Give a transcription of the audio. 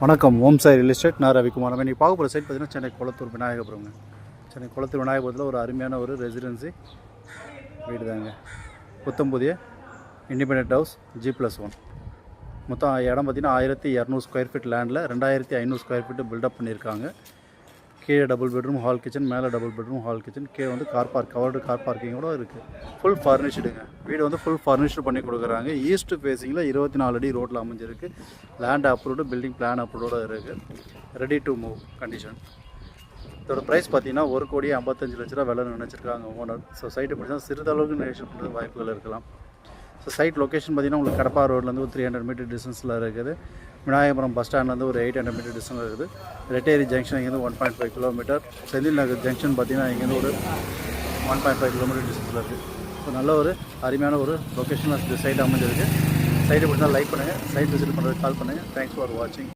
வணக்கம். ஓம் Sai real estate. நான் ரவிக்குமார். நம்ம இன்றைக்கி பார்க்க போகிற சைட் பார்த்திங்கன்னா சென்னை குளத்தூர் விநாயகபுரங்க. சென்னை குளத்தூர் விநாயகபுரத்தில் ஒரு அருமையான ஒரு ரெசிடென்சி வீடு தாங்க. புத்தம்புதிய இண்டிபெண்டன்ட் ஹவுஸ் G+1. மொத்தம் இடம் பார்த்திங்கன்னா 1200 ஸ்கொயர் ஃபீட் லேண்டில் 2500 ஸ்கொயர் ஃபீட்டு பில்டப் பண்ணியிருக்காங்க. கீழே டபுள் பெட்ரூம் ஹால் கிச்சன், மேலே டபுள் பெட்ரூம் ஹால் கிச்சன், கீழே வந்து கார் பார்க், கவர்டு கார் பார்க்கிங்கோட இருக்குது. ஃபுல் ஃபர்னிஷ்டுங்க. வீடு வந்து ஃபுல் ஃபர்னிஷ்டு பண்ணி கொடுக்குறாங்க. ஈஸ்ட் ஃபேஸிங்கில் 24 அடி ரோட்டில் அமைஞ்சிருக்கு. லேண்ட் அப்ரூவ்டு, பில்டிங் பிளான் அப்ரூவோட இருக்குது. Ready to move condition. இதோட ப்ரைஸ் பார்த்தீங்கன்னா 1,55,00,000 விலை நினச்சிருக்காங்க ஓனர். ஸோ சைட்டு பிடிச்சா சிறிதளவுக்கு நெகோஷியேட் பண்ணுறது வாய்ப்புகள் இருக்கலாம். ஸோ சைட் லொக்கேஷன் பார்த்திங்கன்னா உங்களுக்கு கடப்பா ரோட்லேருந்து ஒரு 300 மீட்டர் டிஸ்டன்ஸில் இருக்குது. விநாயகபுரம் பஸ் ஸ்டாண்ட்லேருந்து ஒரு 800 மீட்டர் டிஸ்டன்ஸ் இருக்குது. ரெட்டேரி ஜங்ஷன் இங்கேருந்து 1.5 கிலோமீட்டர். செந்தில் நகர் ஜங்ஷன் பார்த்திங்கன்னா இங்கேருந்து ஒரு 1.5 கிலோமீட்டர் டிஸ்டன்ஸில் இருக்குது. ஸோ நல்ல ஒரு அருமையான ஒரு லொக்கேஷனில் சைட் அமைஞ்சிருக்கு. சைட்டு பிடிச்சா லைக் பண்ணுங்கள். சைட் விசிட் பண்ணுறதுக்கு கால் பண்ணுங்கள். தேங்க்ஸ் ஃபார் வாட்சிங்.